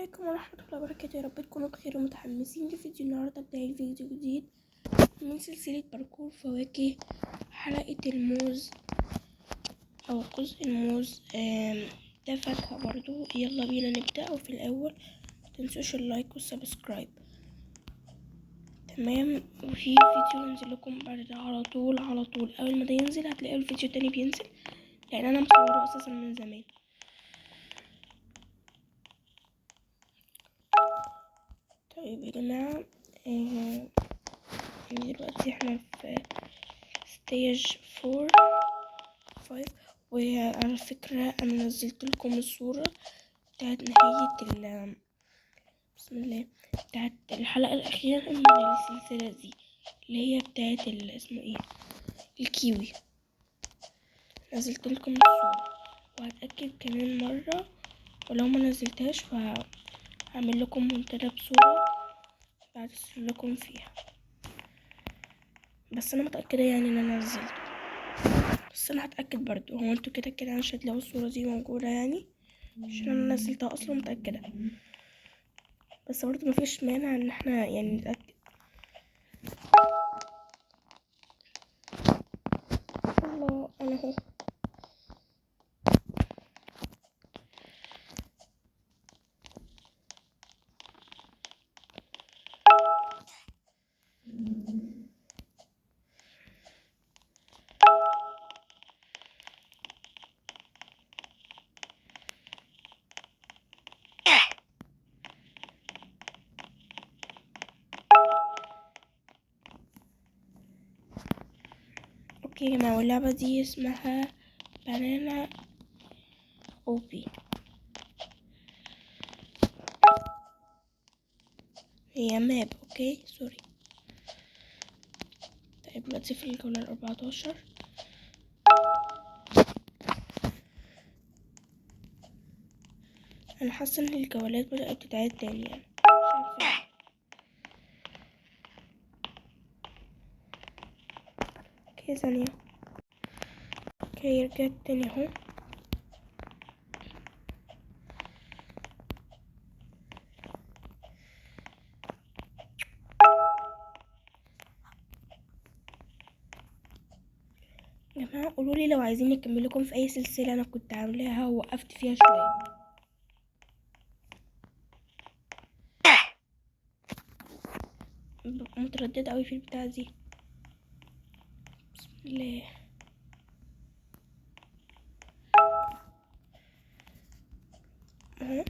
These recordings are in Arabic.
عليكم ورحمة الله وبركاته. يا رب تكونوا بخير ومتحمسين لفيديو النهاردة. بداية فيديو جديد من سلسلة باركور فواكه. حلقة الموز أو جزء الموز ده فاكهة برضو. يلا بينا نبدأ. وفي الأول متنسوش اللايك والسبسكرايب. تمام. وفي فيديو ينزل لكم بعد ده على طول أول ما ده ينزل هتلاقوا الفيديو التاني بينزل، لأن أنا مصوره أساسا من زمان. طيب يا جماعة، دلوقتي احنا في ستيج 5. وعلى فكرة انا نزلت لكم الصورة بتاعت نهاية بسم الله بتاعت الحلقة الأخيرة من السلسلة دي، اللي هي بتاعت اسمه ايه، الكيوي. نزلت لكم الصورة وهتأكد كمان مرة، ولو ما نزلتهاش فهعمل لكم منتدى بصورة بعد لكم فيها. بس انا متأكدة يعني ان انا نزلته، بس انا هتأكد برضو. هو انتوا كده مش هتلاقوا الصورة دي موجودة يعني، عشان انا نزلتها اصلا متأكدة. بس برضو مفيش مانع ان احنا يعني نتأكد. الله، انا اهو. اوكي يا جماعة، واللعبة دي اسمها بانانا اوبي. هي ماب. اوكي سوري. طيب دلوقتي في الجولة 14. انا حاسة ان الجولات بدأت تتعاد تاني يعني، مش عارفة. اوكي ثانية. اوكي رجعت تاني اهو. يا جماعة قولولي لو عايزين نكمل لكم في اي سلسلة انا كنت عاملاها ووقفت فيها شوية. مترددة اوي في البتاعة دي. بسم الله. اهو.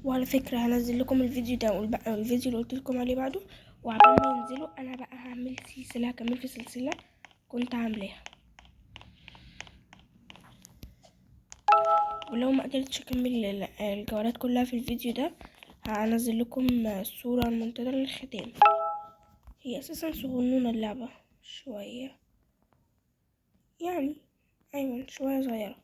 وعلى فكرة هنزل لكم الفيديو ده والفيديو اللي قلت لكم عليه بعده، وعبال ما ينزلوا انا بقى هعمل سلسلة، هكمل في سلسلة كنت عاملاها. ولو ما قدرتش اكمل الجولات كلها في الفيديو ده، هنزل لكم الصورة المنتدى للختام. هي اساسا صغنونة اللعبة شوية يعني، ايوه شوية صغيرة.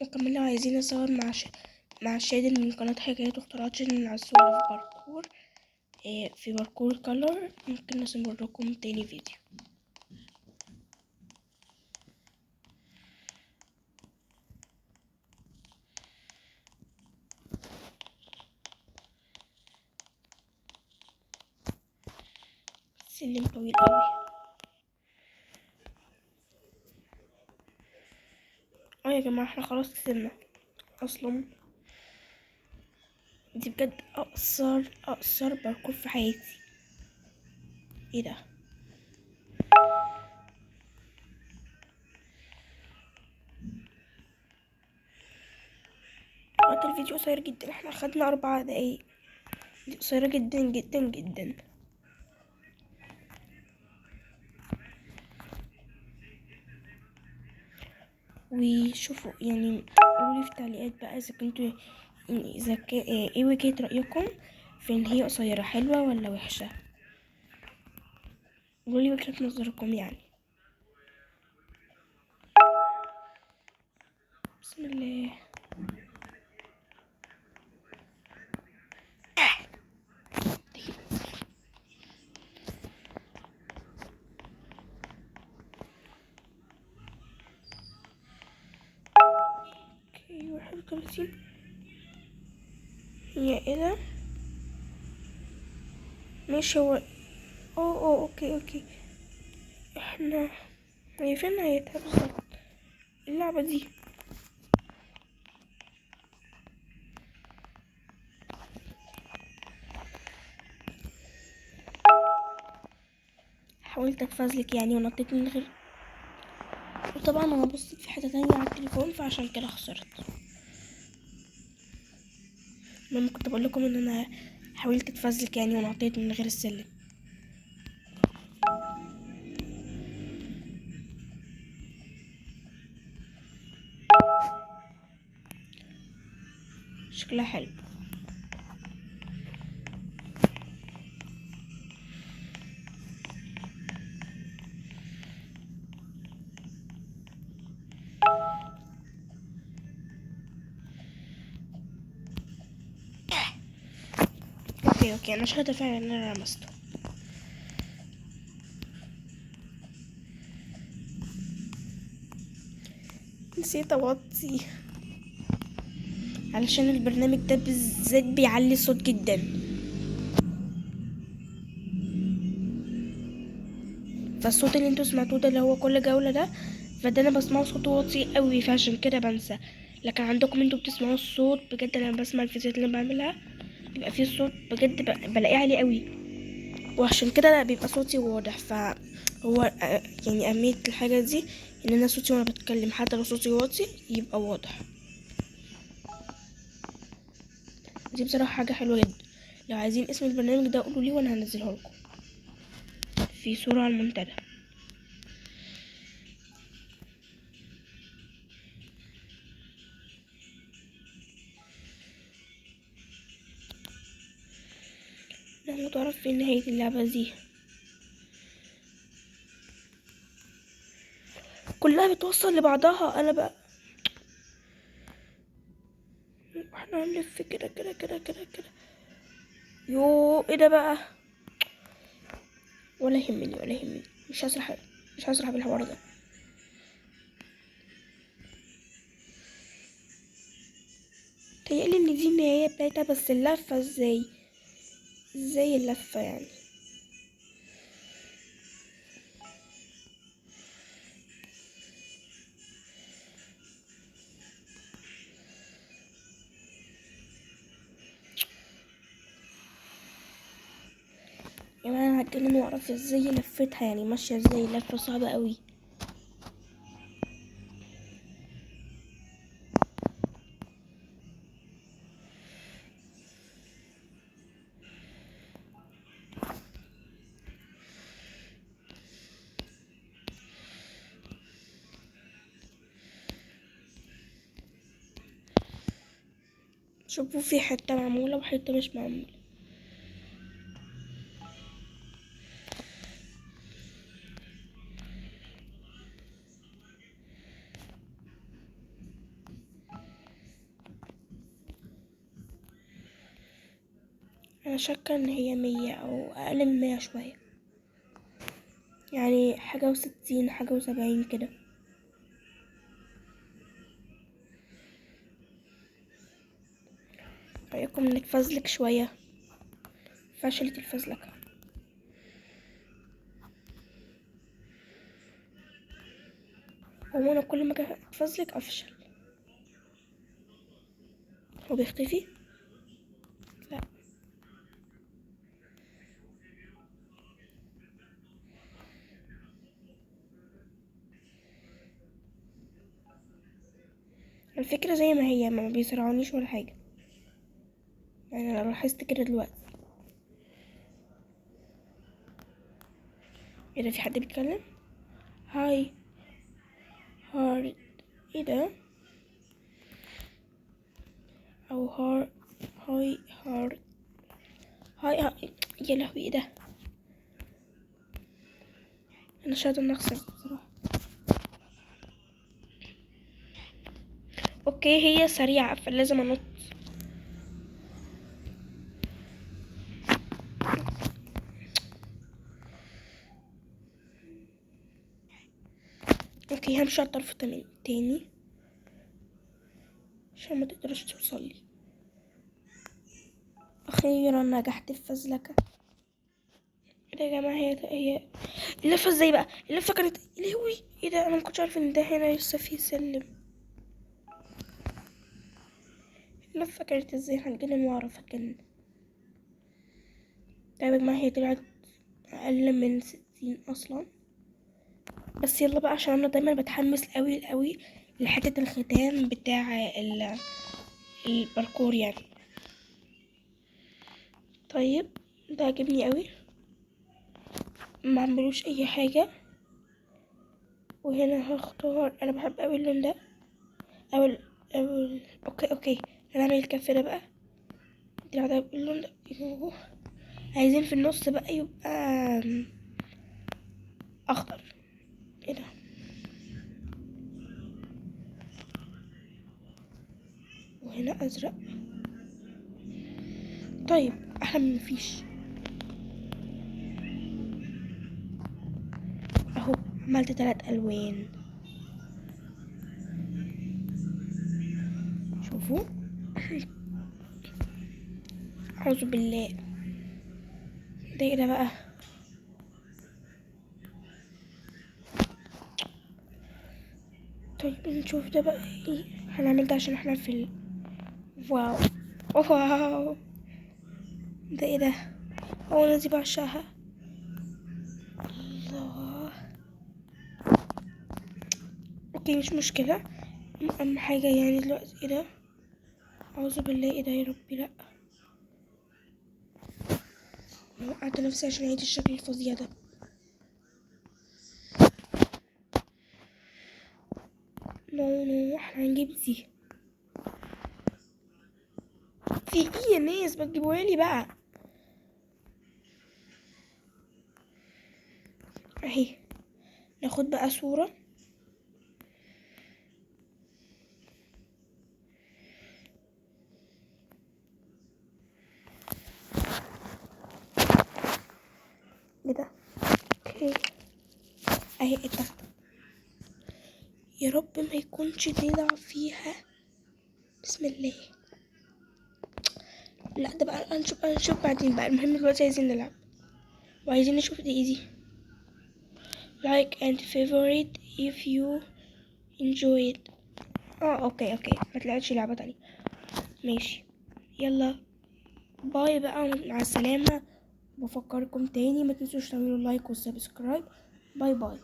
وكمان لو عايزين اصور مع شادن من قناة حكايات واختراعات شادن على الصور في باركور، في باركور كولر، ممكن نصور لكم تاني فيديو. سلم طويل اوي. يا جماعة احنا خلاص كسبنا اصلا. دي بجد اقصر باركور في حياتي. ايه ده؟ وقت الفيديو قصير جدا، احنا خدنا 4 دقايق. دي قصيرة جدا جدا جدا. وشوفوا يعني، قولولي في التعليقات بقى اذا كنتوا يعني ايه وجهة رأيكم في ان هي قصيرة، حلوة ولا وحشة؟ قولولي وجهة نظركم يعني. بسم الله. كراتين. هي ايه ده؟ ماشي هو اوكي. احنا هي فين نهايتها بالظبط اللعبة دي؟ حاولت اتفزلك يعني ونطيت من غير، وطبعا انا بصيت في حتة تانية على التليفون فعشان كده خسرت. المهم كنت بقول لكم ان انا حاولت اتفزلك يعني ونطيت من غير السلم. شكلها حلو. اوكي انا شاهدة فعلا ان انا لمسته. نسيت اوطي علشان البرنامج ده بالذات بيعلي الصوت جدا، فالصوت اللي انتوا سمعتوه ده اللي هو كل جولة ده، فده انا بسمعه صوته واطي قوي فعشان كده بنسى. لكن عندكم انتوا بتسمعوا الصوت بجد. لما بسمع الفيديوهات اللي انا بعملها بيبقى فيه الصوت بجد بلاقيه عالي قوي، وعشان كده بيبقى صوتي واضح. فهو يعني اهمية الحاجة دي ان انا صوتي وانا بتكلم حتى لو صوتي واطي يبقى واضح. دي بصراحة حاجة حلوة جدا. لو عايزين اسم البرنامج ده قولوا لي وانا هنزله لكم في صورة على المنتدى. لما تعرف في نهاية اللعبة دي كلها بتوصل لبعضها. انا بقى احنا هنلف كده كده كده كده كده. يو ايه ده بقى؟ ولا يهمني مش هسرح بالحوار ده. تهيألي ان دي النهاية بتاعتها، بس اللفة ازاي اللفة يعني؟ يعني انا هتجنن واعرف ازاي لفتها، يعني ماشية ازاي، لفة صعبة قوي. شوفوا في حتة معمولة وحتة مش معمولة. انا شاكة ان هي 100 او اقل من 100 شوية، يعني حاجة و60 حاجة و70 كده. رأيكم نتفزلك شوية؟ فشلت الفزلكة. هو انا كل ما اجي اتفزلك افشل. هو بيختفي؟ لا. الفكرة زي ما هي، ما بيسرعونيش ولا حاجة، يعني انا لاحظت كده دلوقتي. ايه ده؟ في حد بيتكلم؟ هاي هارد. ايه ده؟ او هاي هارد. هاي. يا لهوي ايه ده؟ انا شايفه ان اخسر بصراحه. اوكي هي سريعه فلازم انط. اوكي همشي على الطرف تاني عشان ما تقدرش توصلي. اخيرا نجحت في فزلكة. ايه ده يا جماعة؟ هي اللفة ازاي بقى؟ اللفة كانت لهوي. ايه ده؟ انا مكنتش عارفة ان ده هنا لسه فيه سلم. اللفة كانت ازاي؟ هتجنن واعرف اتجنن. طيب يا جماعة هي طلعت اقل من 60 اصلا. بس يلا بقى، عشان انا دايما بتحمس قوي لحتة الختام بتاع الباركور يعني. طيب ده عجبني قوي، ما عملوش اي حاجة. وهنا هختار، انا بحب قوي اللون ده. او اوكي هنعمل الكف ده بقى. دي واحدة اللون ده. يوه. عايزين في النص بقى يبقى اخضر. ايه ده؟ وهنا ازرق. طيب احلى من مفيش. اهو عملت 3 الوان. شوفوا. اعوذ بالله. ده ايه ده بقى؟ طيب نشوف ده بقى ايه. هنعمل ده عشان احنا في واو. واو. ده ايه ده؟ انا دي بعشقها. الله. اوكي مش مشكلة. اهم حاجة يعني دلوقتي ايه ده؟ اعوذ بالله. ايه ده يا ربي؟ لا، انا وقعت نفسي عشان اعيد الشكل الفظيع ده. نو احنا هنجيب دي. في ايه يا ناس؟ ما تجيبوها لي بقى. اهي ناخد بقى صورة. ايه ده؟ اوكي اهي اتاخدت. يا رب ما يكونش طلع فيها. بسم الله. لا ده بقى هنشوف بعدين بقى. المهم دلوقتي عايزين نلعب وعايزين نشوف دي ايزي. like and favorite if you enjoy it. اوكي ما طلعتش لعبة تانية. ماشي يلا باي بقى، مع السلامة. بفكركم تاني ما تنسوش تعملوا لايك وسبسكرايب. باي باي.